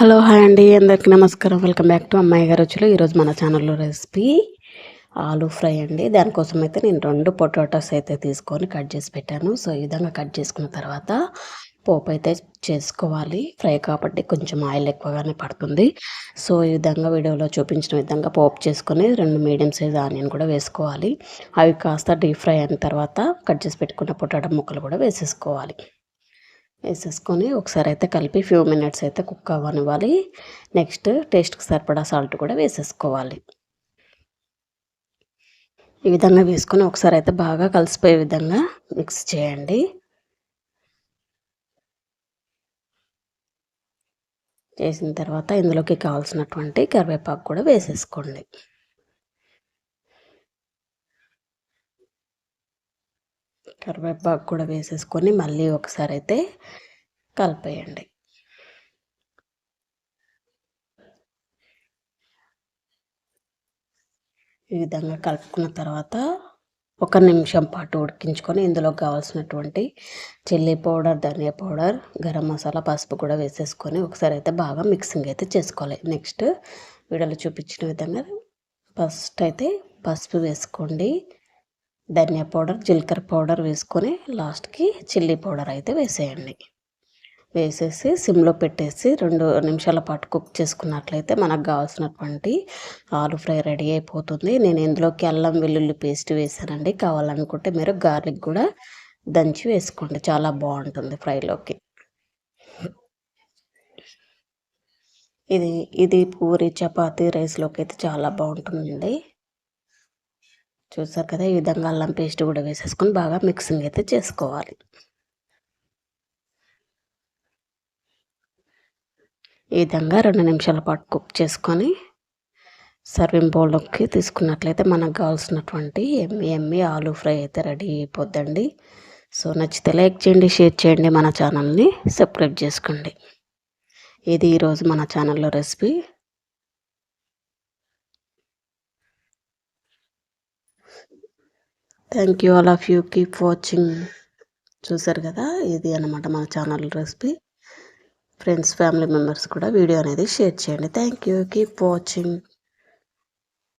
Hello hi అండి, అందరికీ నమస్కారం. వెల్కమ్ బ్యాక్ టు అమ్మాయి గారి రుచులు. ఈరోజు మన ఛానల్లో రెసిపీ ఆలూ ఫ్రై అండి. దానికోసం అయితే నేను 2 పొటాటోస్ అయితే తీసుకొని కట్ చేసి పెట్టాను. సో ఈ విధంగా కట్ చేసుకున్న తర్వాత పోపు అయితే చేసుకోవాలి. ఫ్రై కాబట్టి కొంచెం ఆయిల్ ఎక్కువగానే పడుతుంది. సో ఈ విధంగా వీడియోలో చూపించిన విధంగా పోపు చేసుకొని 2 మీడియం సైజ్ ఆనియన్ కూడా వేసుకోవాలి. అవి కాస్త డీప్ ఫ్రై అయిన తర్వాత కట్ చేసి పెట్టుకున్న పొటాటో ముక్కలు కూడా వేసేసుకోవాలి. వేసేసుకొని ఒకసారి అయితే కలిపి ఫ్యూ మినిట్స్ అయితే కుక్ అవ్వనివ్వాలి. నెక్స్ట్ టేస్ట్కి సరిపడా సాల్ట్ కూడా వేసేసుకోవాలి. ఈ విధంగా వేసుకొని ఒకసారి అయితే బాగా కలిసిపోయే విధంగా మిక్స్ చేయండి. చేసిన తర్వాత ఇందులోకి కావాల్సినటువంటి కరివేపాకు కూడా వేసేసుకోండి. కరివేపాకు కూడా వేసేసుకొని మళ్ళీ ఒకసారి అయితే కలిపేయండి. ఈ విధంగా కలుపుకున్న తర్వాత 1 నిమిషం పాటు ఉడికించుకొని ఇందులో కావాల్సినటువంటి చిల్లీ పౌడర్, ధనియా పౌడర్, గరం మసాలా, పసుపు కూడా వేసేసుకొని ఒకసారి అయితే బాగా మిక్సింగ్ అయితే చేసుకోవాలి. నెక్స్ట్ వీడియోలో చూపించిన విధంగా ఫస్ట్ అయితే పసుపు వేసుకోండి, ధనియా పౌడర్, జీలకర్ర పౌడర్ వేసుకొని లాస్ట్కి చిల్లీ పౌడర్ అయితే వేసేయండి. వేసేసి సిమ్లో పెట్టేసి 2 నిమిషాల పాటు కుక్ చేసుకున్నట్లయితే మనకు కావాల్సినటువంటి ఆలు ఫ్రై రెడీ అయిపోతుంది. నేను ఇందులోకి అల్లం వెల్లుల్లి పేస్ట్ వేసానండి. కావాలనుకుంటే మీరు గార్లిక్ కూడా దంచి వేసుకోండి, చాలా బాగుంటుంది ఫ్రైలోకి. ఇది పూరి, చపాతీ, రైస్లోకి అయితే చాలా బాగుంటుందండి. చూసారు కదా, ఈ విధంగా అల్లం పేస్ట్ కూడా వేసేసుకొని బాగా మిక్సింగ్ అయితే చేసుకోవాలి. ఈ విధంగా 2 నిమిషాల పాటు కుక్ చేసుకొని సర్వింగ్ బౌల్లోకి తీసుకున్నట్లయితే మనకు కావాల్సినటువంటి ఎమ్మి ఆలూ ఫ్రై అయితే రెడీ అయిపోద్దండి. సో నచ్చితే లైక్ చేయండి, షేర్ చేయండి, మన ఛానల్ని సబ్స్క్రైబ్ చేసుకోండి. ఇది ఈరోజు మన ఛానల్లో recipe. Thank you all of you, keep watching. చూసారు కదా, ఇది అన్నమాట మన channel recipe. Friends, family members కూడా వీడియో అనేది షేర్ చేయండి. Thank you, keep watching.